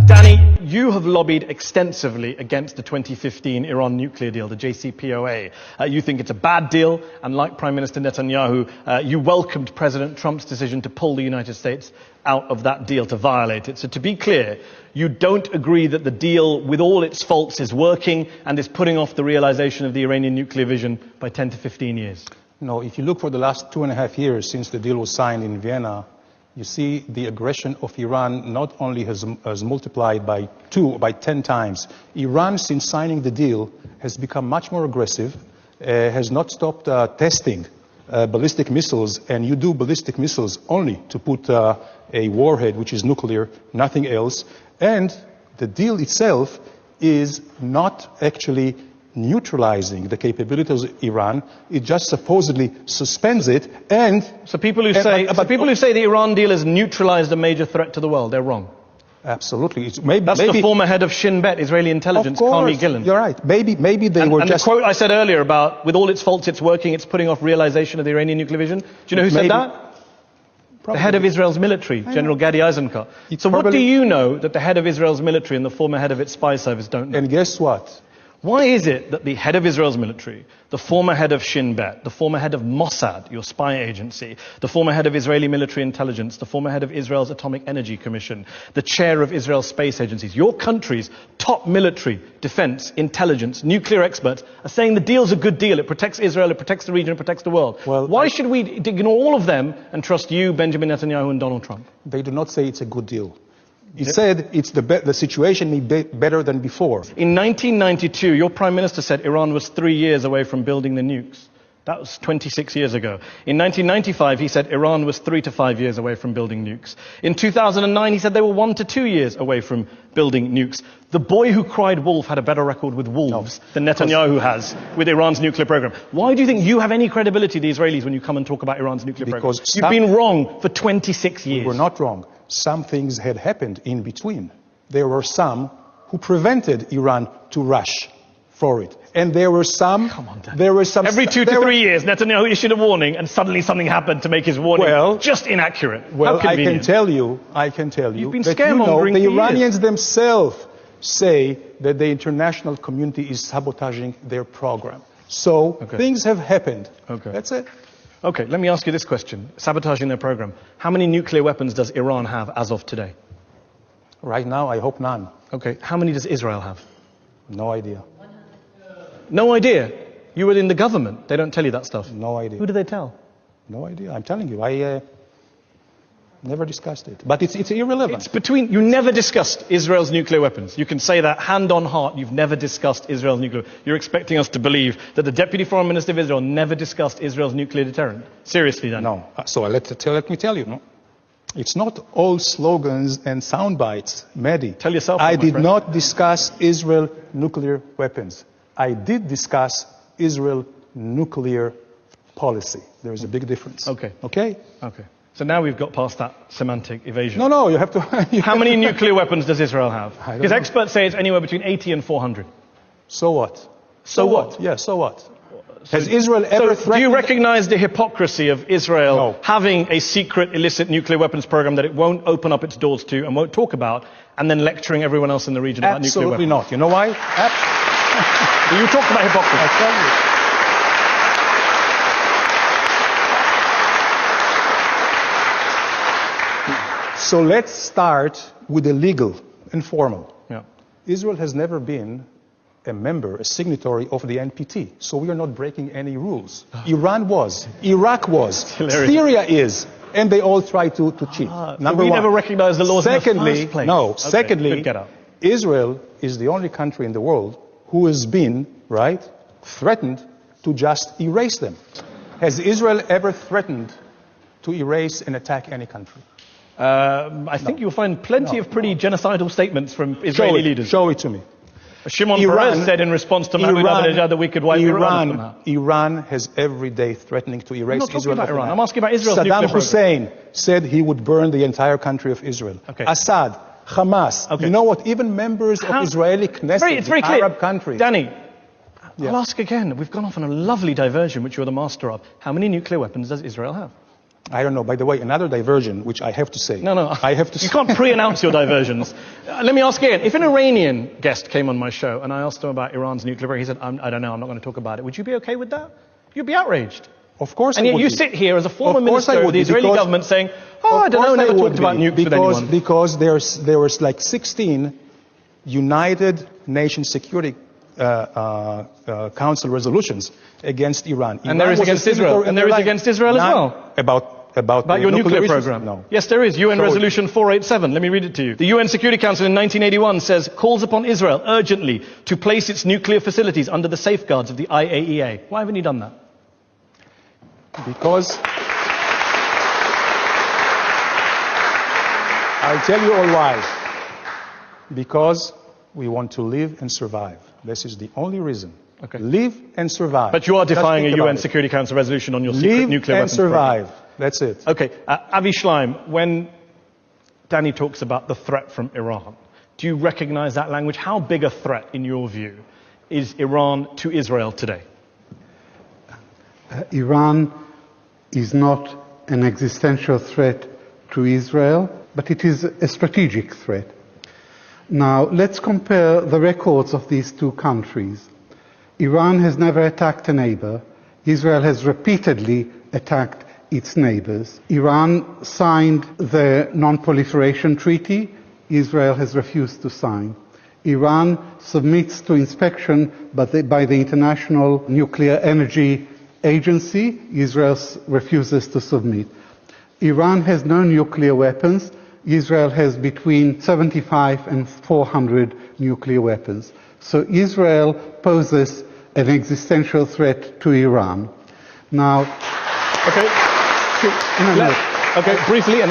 Danny, you have lobbied extensively against the 2015 Iran nuclear deal, the JCPOA. You think it's a bad deal, and like Prime Minister Netanyahu, you welcomed President Trump's decision to pull the United States out of that deal, to violate it. So to be clear, you don't agree that the deal, with all its faults, is working and is putting off the realization of the Iranian nuclear vision by 10 to 15 years? No, if you look for the last 2.5 years since the deal was signed in Vienna, you see the aggression of Iran not only has multiplied by 10 times. Iran, since signing the deal, has become much more aggressive, has not stopped testing ballistic missiles, and you do ballistic missiles only to put a warhead, which is nuclear, nothing else. And the deal itself is not actually neutralizing the capabilities of Iran. It just supposedly suspends it. And so people who say the Iran deal has neutralized a major threat to the world, they're wrong. Absolutely. That's the former head of Shin Bet, Israeli intelligence, Carmi Gillen. You're right. Maybe they were just... And the quote I said earlier about, with all its faults, it's working, it's putting off realization of the Iranian nuclear vision. Do you know who said that? Probably. The head of Israel's military, General Gadi Eisenkot. So what do you know that the head of Israel's military and the former head of its spy service don't know? And guess what? Why is it that the head of Israel's military, the former head of Shin Bet, the former head of Mossad, your spy agency, the former head of Israeli military intelligence, the former head of Israel's Atomic Energy Commission, the chair of Israel's space agencies, your country's top military, defense, intelligence, nuclear experts are saying the deal's a good deal, it protects Israel, it protects the region, it protects the world. Well, why should we ignore all of them and trust you, Benjamin Netanyahu, and Donald Trump? They do not say it's a good deal. He said it's the situation may be better than before. In 1992, your Prime Minister said Iran was 3 years away from building the nukes. That was 26 years ago. In 1995, he said Iran was 3 to 5 years away from building nukes. In 2009, he said they were 1 to 2 years away from building nukes. The boy who cried wolf had a better record with wolves than Netanyahu has with Iran's nuclear program. Why do you think you have any credibility, the Israelis, when you come and talk about Iran's nuclear program? You've been wrong for 26 years. We were not wrong. Some things had happened in between. There were some who prevented Iran to rush for it. And there were some... Come on, Dan. There were some... Every 2 to 3 years, Netanyahu issued a warning and suddenly something happened to make his warning just inaccurate. Well, How convenient. I can tell you You've been that scaremongering the for Iranians years. themselves say that the international community is sabotaging their program. So things have happened. That's it. Okay, let me ask you this question. Sabotaging their program. How many nuclear weapons does Iran have as of today? Right now, I hope none. Okay, how many does Israel have? No idea. No idea? You were in the government. They don't tell you that stuff. No idea. Who do they tell? No idea. I'm telling you. I never discussed it. But it's irrelevant. It's between... You never discussed Israel's nuclear weapons. You can say that hand on heart. You've never discussed Israel's nuclear... You're expecting us to believe that the Deputy Foreign Minister of Israel never discussed Israel's nuclear deterrent? Seriously, then? No. So let me tell you. No? It's not all slogans and sound bites, Mehdi. Tell yourself. I did not discuss Israel nuclear weapons. I did discuss Israel nuclear policy. There is a big difference. Okay. Okay? Okay. So now we've got past that semantic evasion. No, you have to... How many nuclear weapons does Israel have? Because experts say it's anywhere between 80 and 400. So what? So what? Yeah, so what? Has Israel ever threatened... Do you recognize the hypocrisy of Israel having a secret illicit nuclear weapons program that it won't open up its doors to and won't talk about, and then lecturing everyone else in the region about nuclear weapons? Absolutely not. You know why? You talk about hypocrisy. I tell you. So let's start with the legal and formal. Yeah. Israel has never been a member, a signatory of the NPT, so we are not breaking any rules. Iran was, Iraq was, Syria is, and they all try to cheat. Number one. Never recognized the laws secondly, in the first place. No. Secondly, Israel is the only country in the world who has been, threatened to just erase them. Has Israel ever threatened to erase and attack any country? I think you'll find plenty of pretty genocidal statements from Israeli leaders. Show it to me. Shimon Peres said in response to Mahmoud Ahmadinejad that we could wipe Iran. Iran has every day threatening to erase Israel. About Iran. I'm asking about Israel's Saddam Hussein said he would burn the entire country of Israel. Assad, Hamas. You know what? Even members of Israeli Knesset, the Arab countries. Danny, I'll ask again. We've gone off on a lovely diversion, which you're the master of. How many nuclear weapons does Israel have? I don't know. By the way, another diversion, which I have to say. No. I have to say. You can't pre-announce your diversions. Let me ask again. If an Iranian guest came on my show and I asked him about Iran's nuclear program, he said, I don't know, I'm not going to talk about it. Would you be okay with that? You'd be outraged. Of course and I yet would you be. sit here as a former Of course minister of the Israeli government saying, I don't know, never talked about nukes with anyone. Because there was like 16 United Nations Security Council resolutions against Iran. And there is against Israel. And there is against Israel as well. About your nuclear program? No. Yes, there is. UN Resolution 487. Let me read it to you. The UN Security Council in 1981 says, calls upon Israel urgently to place its nuclear facilities under the safeguards of the IAEA. Why haven't you done that? Because I'll tell you all why. Because we want to live and survive. This is the only reason. Okay. Live and survive. But you are defying a UN Security Council resolution on your secret nuclear weapons program. Live and survive. That's it. Okay. Avi Schleim, when Danny talks about the threat from Iran, do you recognize that language? How big a threat, in your view, is Iran to Israel today? Iran is not an existential threat to Israel, but it is a strategic threat. Now, let's compare the records of these two countries. Iran has never attacked a neighbor. Israel has repeatedly attacked its neighbors. Iran signed the Non-Proliferation Treaty. Israel has refused to sign. Iran submits to inspection by the International Nuclear Energy Agency. Israel refuses to submit. Iran has no nuclear weapons. Israel has between 75 and 400 nuclear weapons. So Israel poses an existential threat to Iran. Now, okay, briefly.